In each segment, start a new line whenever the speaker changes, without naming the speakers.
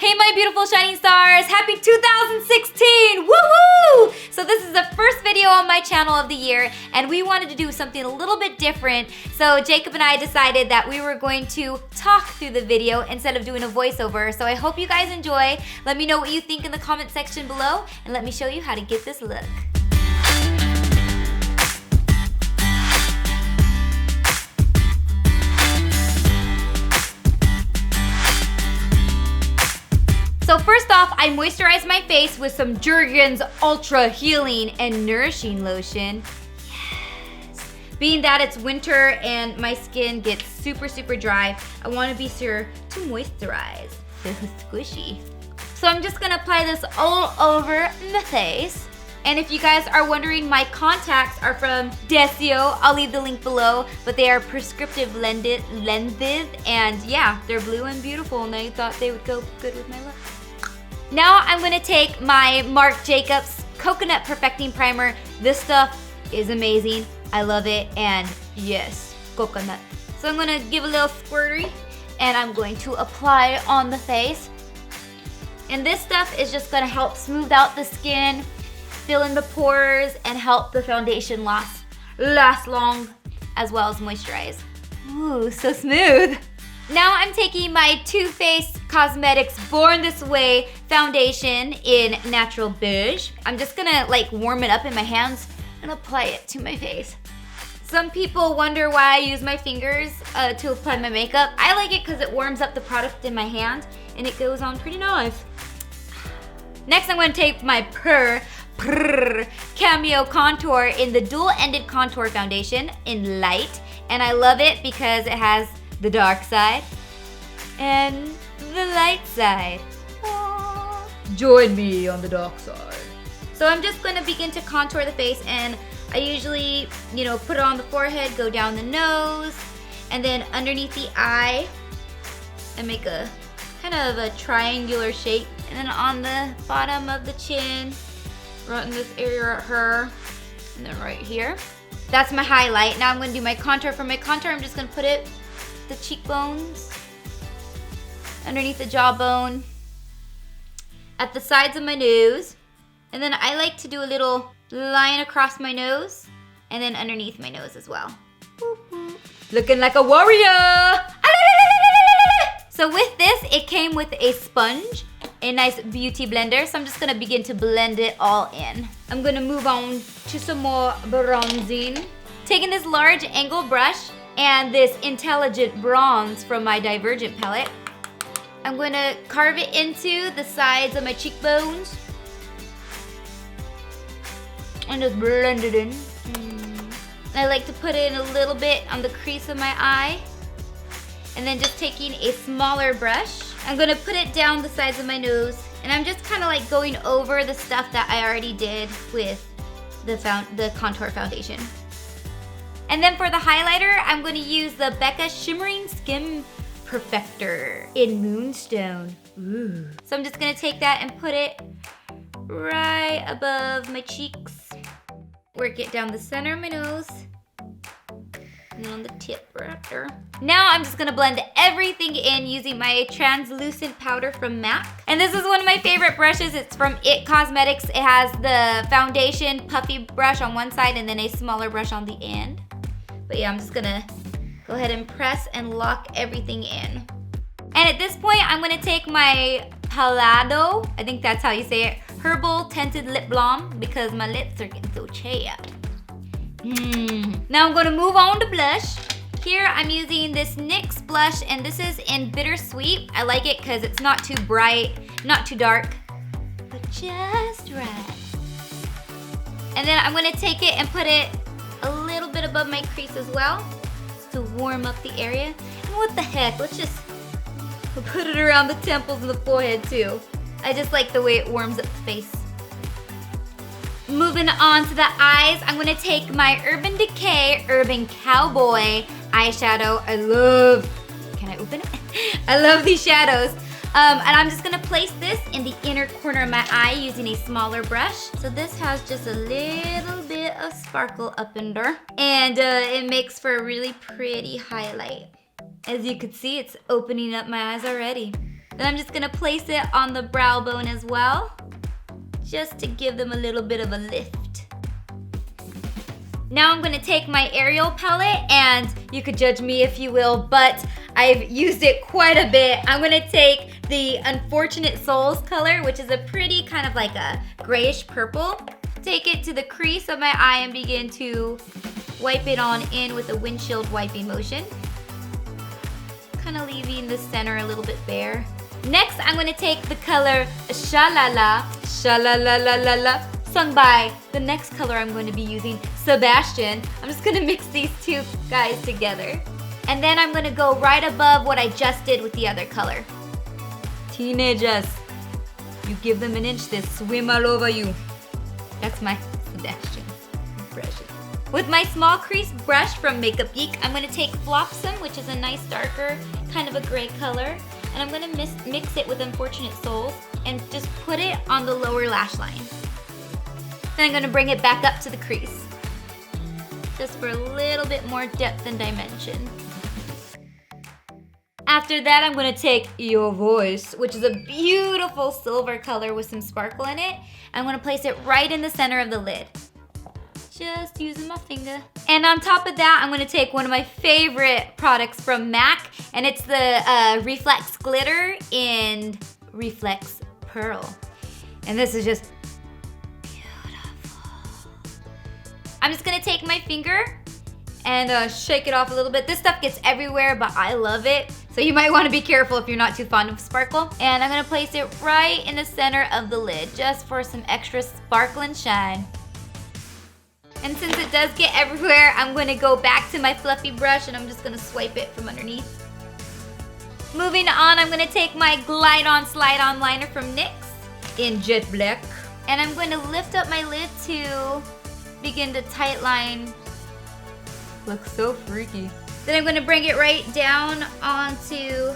Hey my beautiful shining stars, happy 2016, woohoo! So this is the first video on my channel of the year and we wanted to do something a little bit different. So Jacob and I decided that we were going to talk through the video instead of doing a voiceover. So I hope you guys enjoy. Let me know what you think in the comment section below and let me show you how to get this look. So first off, I moisturize my face with some Bergen's Ultra Healing and Nourishing Lotion. Yes. Being that it's winter and my skin gets super dry, I want to be sure to moisturize. So squishy. So I'm just gonna apply this all over the face. And if you guys are wondering, my contacts are from Decay. I'll leave the link below, but they are prescriptive lenses, and yeah, they're blue and beautiful, and I thought they would go good with my look. Now I'm gonna take my Marc Jacobs Coconut Perfecting Primer. This stuff is amazing. I love it, and yes, coconut. So I'm gonna give a little squirty, and I'm going to apply on the face. And this stuff is just gonna help smooth out the skin, fill in the pores, and help the foundation last long, as well as moisturize. Ooh, so smooth. Now I'm taking my Too Faced Cosmetics Born This Way foundation in Natural Beige. I'm just gonna like warm it up in my hands and apply it to my face. Some people wonder why I use my fingers to apply my makeup. I like it because it warms up the product in my hand and it goes on pretty nice. Next I'm gonna take my Cameo contour in the dual-ended contour foundation in light, and I love it because it has the dark side and the light side. Aww. Join me on the dark side. So I'm just going to begin to contour the face, and I usually, put it on the forehead, go down the nose, and then underneath the eye, and make a kind of a triangular shape, and then on the bottom of the chin, right in this area right here, and then right here. That's my highlight. Now I'm going to do my contour. For my contour, I'm just going to put it the cheekbones, underneath the jawbone, at the sides of my nose, and then I like to do a little line across my nose, and then underneath my nose as well. Looking like a warrior! So with this, it came with a sponge, a nice beauty blender, so I'm just gonna begin to blend it all in. I'm gonna move on to some more bronzing. Taking this large angle brush and this Intelligent Bronze from my Divergent palette, I'm going to carve it into the sides of my cheekbones and just blend it in. I like to put it in a little bit on the crease of my eye, and then just taking a smaller brush, I'm going to put it down the sides of my nose, and I'm just kind of like going over the stuff that I already did with the contour foundation. And then for the highlighter, I'm going to use the Becka Shimmering Skin Perfector in Moonstone. Ooh. So I'm just going to take that and put it right above my cheeks. Work it down the center of my nose. And on the tip right there. Now I'm just going to blend everything in using my translucent powder from MAC. And this is one of my favorite brushes. It's from IT Cosmetics. It has the foundation puffy brush on one side and then a smaller brush on the end. But yeah, I'm just gonna go ahead and press and lock everything in. And at this point, I'm gonna take my Palato, I think that's how you say it, Herbal Tinted Lip Balm, because my lips are getting so chapped. Now I'm gonna move on to blush. Here I'm using this NYX Blush, and this is in Bittersweet. I like it because it's not too bright, not too dark, but just right. And then I'm gonna take it and put it a little bit above my crease as well to warm up the area. And what the heck, let's just put it around the temples and the forehead too. I just like the way it warms up the face. Moving on to the eyes, I'm gonna take my Urban Decay Urban Cowboy eyeshadow. Can I open it? I love these shadows. And I'm just gonna place this in the inner corner of my eye using a smaller brush. So this has just a little bit of sparkle up in there. And it makes for a really pretty highlight. As you can see, it's opening up my eyes already. Then I'm just gonna place it on the brow bone as well, just to give them a little bit of a lift. Now I'm gonna take my Ariel palette, and you could judge me if you will, but I've used it quite a bit. I'm gonna take the Unfortunate Souls color, which is a pretty kind of like a grayish purple. Take it to the crease of my eye and begin to wipe it on in with a windshield wiping motion. Kind of leaving the center a little bit bare. Next, I'm gonna take the color Shalala, Shalala, sung by the next color I'm going to be using, Sebastian. I'm just gonna mix these two guys together. And then I'm gonna go right above what I just did with the other color. Teenagers, you give them an inch, they swim all over you. That's my Sebastian impression. With my small crease brush from Makeup Geek, I'm gonna take Flopsome, which is a nice darker, kind of a gray color, and I'm gonna mix it with Unfortunate Souls and just put it on the lower lash line. Then I'm gonna bring it back up to the crease, just for a little bit more depth and dimension. After that, I'm gonna take Your Voice, which is a beautiful silver color with some sparkle in it. I'm gonna place it right in the center of the lid. Just using my finger. And on top of that, I'm gonna take one of my favorite products from MAC, and it's the Reflex Glitter in Reflex Pearl. And this is just beautiful. I'm just gonna take my finger and shake it off a little bit. This stuff gets everywhere, but I love it. So you might wanna be careful if you're not too fond of sparkle. And I'm gonna place it right in the center of the lid, just for some extra sparkle and shine. And since it does get everywhere, I'm gonna go back to my fluffy brush and I'm just gonna swipe it from underneath. Moving on, I'm gonna take my Glide On Slide On liner from NYX in Jet Black. And I'm going to lift up my lid to begin to tight line. Looks so freaky. Then I'm gonna bring it right down onto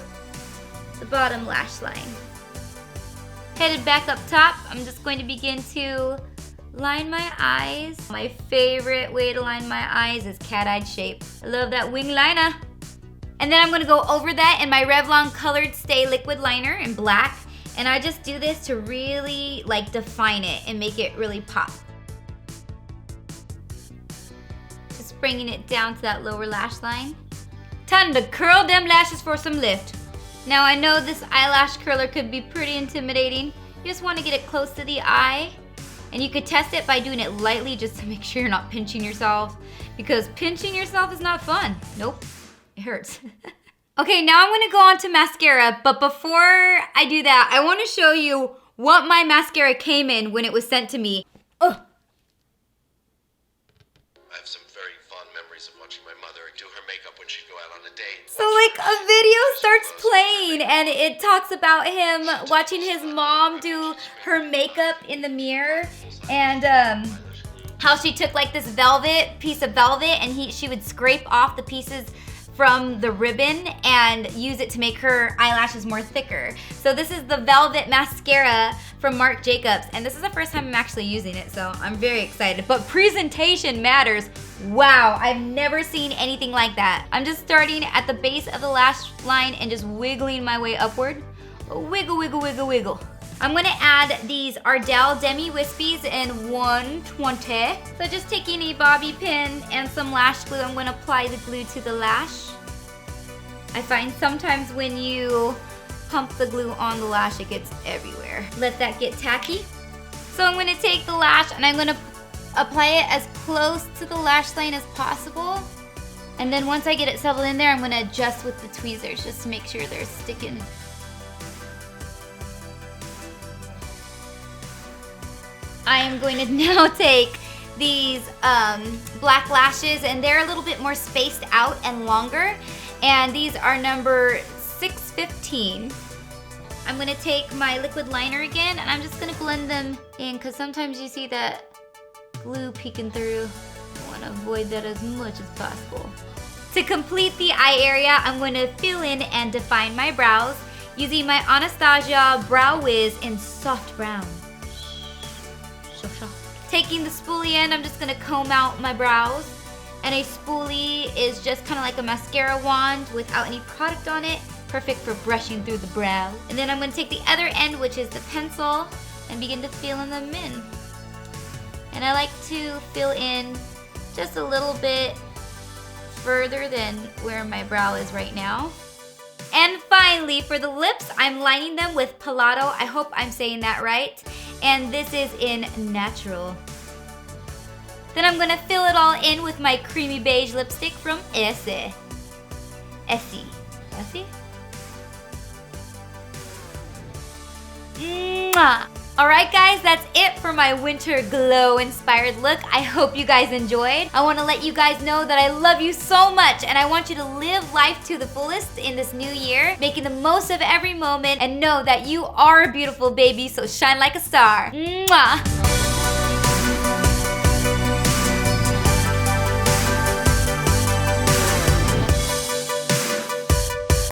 the bottom lash line. Headed back up top, I'm just going to begin to line my eyes. My favorite way to line my eyes is cat-eyed shape. I love that wing liner. And then I'm gonna go over that in my Revlon Colored Stay Liquid Liner in black. And I just do this to really like define it and make it really pop. Just bringing it down to that lower lash line. Time to curl them lashes for some lift. Now I know this eyelash curler could be pretty intimidating. You just wanna get it close to the eye. And you could test it by doing it lightly just to make sure you're not pinching yourself, because pinching yourself is not fun. Nope, it hurts. Okay, now I'm gonna go on to mascara, but before I do that, I wanna show you what my mascara came in when it was sent to me. Ugh.
I have some very fond memories of watching my mother do her makeup when she'd go out on a date.
So like a video starts playing and it talks about him watching his mom do her makeup in the mirror, and how she took like this piece of velvet and she would scrape off the pieces from the ribbon and use it to make her eyelashes more thicker. So this is the Velvet Mascara from Marc Jacobs, and this is the first time I'm actually using it, so I'm very excited. But presentation matters. Wow, I've never seen anything like that. I'm just starting at the base of the lash line and just wiggling my way upward. Wiggle, wiggle, wiggle, wiggle. I'm gonna add these Ardell Demi Whispies in 120. So just taking a bobby pin and some lash glue, I'm gonna apply the glue to the lash. I find sometimes when you pump the glue on the lash, it gets everywhere. Let that get tacky. So I'm gonna take the lash and I'm gonna apply it as close to the lash line as possible. And then once I get it settled in there, I'm gonna adjust with the tweezers just to make sure they're sticking. I am going to now take these black lashes, and they're a little bit more spaced out and longer, and these are number 615. I'm gonna take my liquid liner again, and I'm just gonna blend them in, because sometimes you see that glue peeking through. I wanna avoid that as much as possible. To complete the eye area, I'm going to fill in and define my brows using my Anastasia Brow Wiz in soft brown. Taking the spoolie in, I'm just gonna comb out my brows. And a spoolie is just kind of like a mascara wand without any product on it. Perfect for brushing through the brow. And then I'm gonna take the other end, which is the pencil, and begin to fill in them in. And I like to fill in just a little bit further than where my brow is right now. And finally, for the lips, I'm lining them with Palato. I hope I'm saying that right. And this is in Natural. Then I'm gonna fill it all in with my creamy beige lipstick from Essie. Mwah! Alright guys, that's it for my winter glow inspired look. I hope you guys enjoyed. I want to let you guys know that I love you so much and I want you to live life to the fullest in this new year, making the most of every moment and know that you are a beautiful baby, so shine like a star. Mwah!